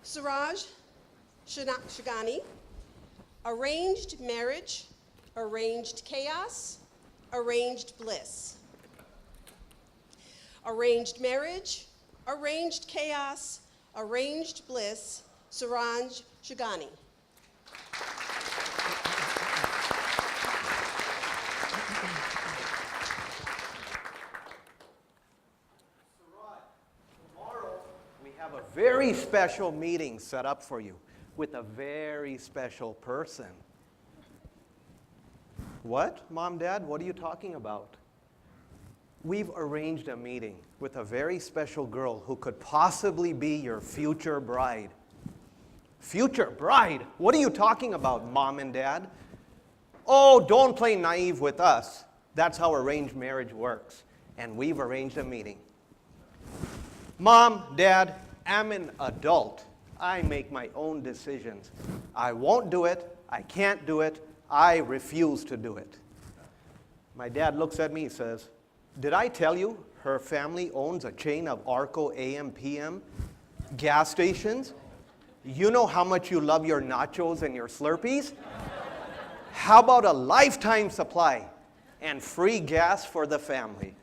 Suraj, Chugani, arranged marriage, arranged chaos, arranged bliss. Arranged marriage, arranged chaos, arranged bliss, Suraj, Chugani. A very special meeting set up for you with a very special person. What? Mom, Dad, what are you talking about? We've arranged a meeting with a very special girl who could possibly be your future bride. Future bride? What are you talking about, Mom and Dad? Oh, don't play naive with us. That's how arranged marriage works. And we've arranged a meeting. Mom, Dad, I'm an adult. I make my own decisions. I won't do it. I can't do it. I refuse to do it. My dad looks at me and says, did I tell you her family owns a chain of Arco AM/PM gas stations? You know how much you love your nachos and your Slurpees? How about a lifetime supply and free gas for the family?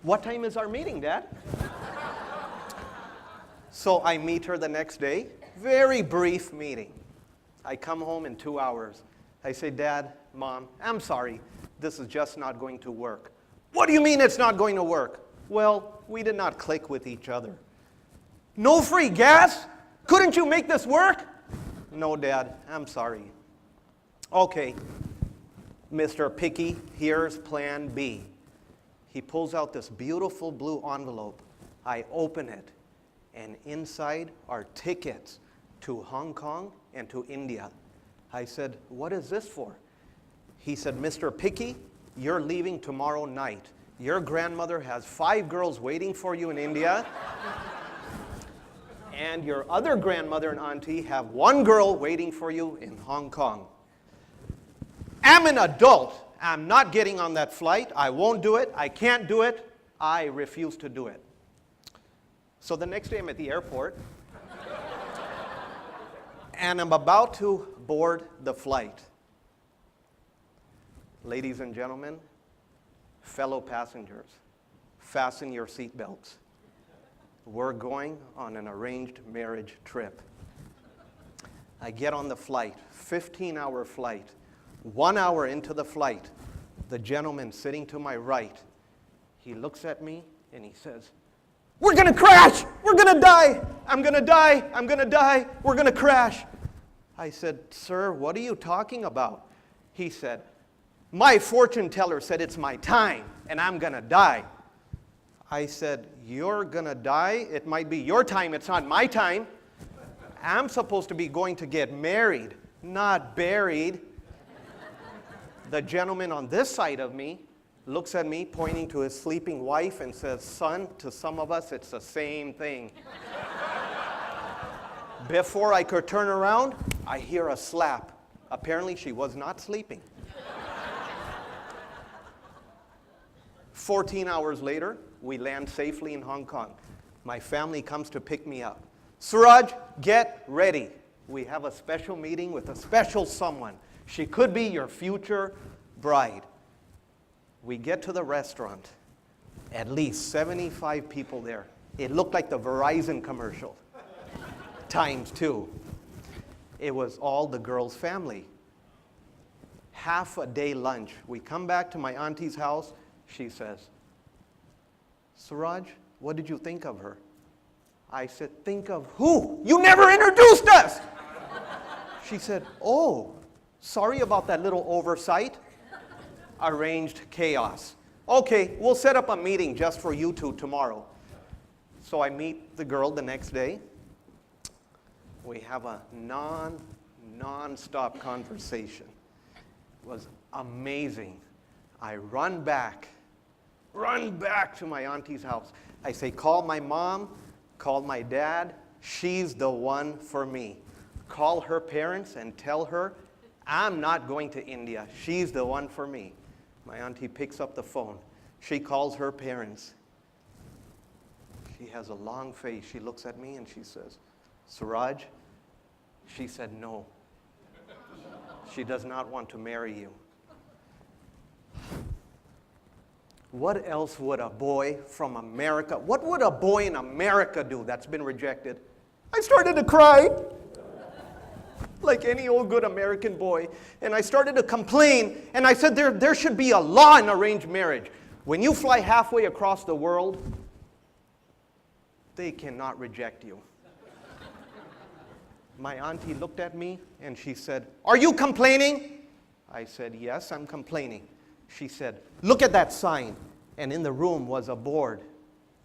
What time is our meeting, Dad? So I meet her the next day, very brief meeting. I come home in 2 hours. I say, Dad, Mom, I'm sorry, this is just not going to work. What do you mean it's not going to work? Well, we did not click with each other. No free gas? Couldn't you make this work? No, Dad, I'm sorry. Okay, Mr. Picky, here's plan B. He pulls out this beautiful blue envelope. I open it. And inside are tickets to Hong Kong and to India. I said, what is this for? He said, Mr. Picky, you're leaving tomorrow night. Your grandmother has 5 girls waiting for you in India. And your other grandmother and auntie have 1 girl waiting for you in Hong Kong. I'm an adult. I'm not getting on that flight. I won't do it. I can't do it. I refuse to do it. So the next day I'm at the airport, and I'm about to board the flight. Ladies and gentlemen, fellow passengers, fasten your seatbelts. We're going on an arranged marriage trip. I get on the flight, 15-hour flight. 1 hour into the flight, the gentleman sitting to my right, he looks at me and he says, we're going to crash. We're going to die. I'm going to die. I'm going to die. We're going to crash. I said, sir, what are you talking about? He said, my fortune teller said it's my time and I'm going to die. I said, you're going to die? It might be your time. It's not my time. I'm supposed to be going to get married, not buried. The gentleman on this side of me looks at me, pointing to his sleeping wife, and says, son, to some of us, it's the same thing. Before I could turn around, I hear a slap. Apparently, she was not sleeping. 14 hours later, we land safely in Hong Kong. My family comes to pick me up. Suraj, get ready. We have a special meeting with a special someone. She could be your future bride. We get to the restaurant, at least 75 people there. It looked like the Verizon commercial, times 2. It was all the girl's family. Half a day lunch. We come back to my auntie's house. She says, Suraj, what did you think of her? I said, think of who? You never introduced us! She said, oh, sorry about that little oversight. Arranged chaos. Okay, we'll set up a meeting just for you two tomorrow. So I meet the girl the next day. We have a non-stop conversation. It was amazing. I run back to my auntie's house. I say, call my mom, call my dad. She's the one for me. Call her parents and tell her I'm not going to India. She's the one for me. My auntie picks up the phone. She calls her parents. She has a long face. She looks at me and she says, Suraj, she said no. She does not want to marry you. What else would a boy from America, what would a boy in America do that's been rejected? I started to cry, like any old good American boy, and I started to complain, and I said there should be a law in arranged marriage. When you fly halfway across the world, they cannot reject you. My auntie looked at me and she said, are you complaining? I said, yes, I'm complaining. She said, look at that sign. And in the room was a board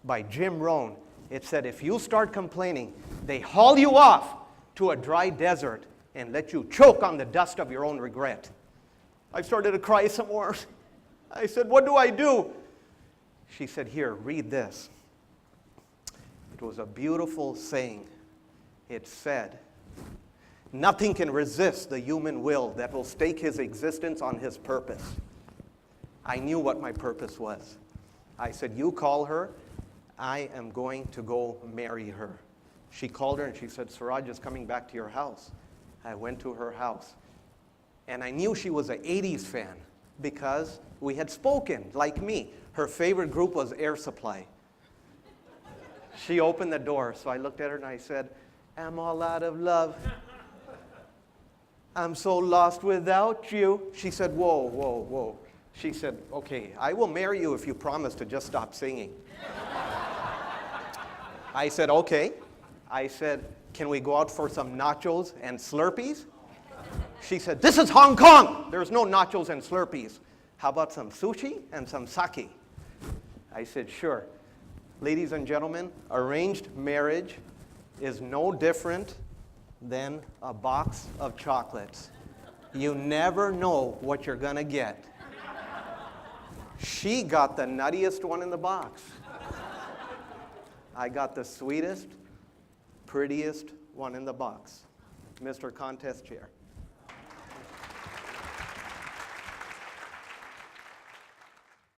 by Jim Rohn. It said, if you start complaining, they haul you off to a dry desert and let you choke on the dust of your own regret. I started to cry some more. I said, what do I do? She said, here, read this. It was a beautiful saying. It said, nothing can resist the human will that will stake his existence on his purpose. I knew what my purpose was. I said, you call her, I am going to go marry her. She called her and she said, Suraj is coming back to your house. I went to her house. And I knew she was an 80s fan because we had spoken, like me. Her favorite group was Air Supply. She opened the door, so I looked at her and I said, I'm all out of love. I'm so lost without you. She said, whoa, whoa, whoa. She said, okay, I will marry you if you promise to just stop singing. I said, okay. I said, can we go out for some nachos and Slurpees? She said, this is Hong Kong. There's no nachos and Slurpees. How about some sushi and some sake? I said, sure. Ladies and gentlemen, arranged marriage is no different than a box of chocolates. You never know what you're going to get. She got the nuttiest one in the box. I got the sweetest, prettiest one in the box. Mr. Contest Chair.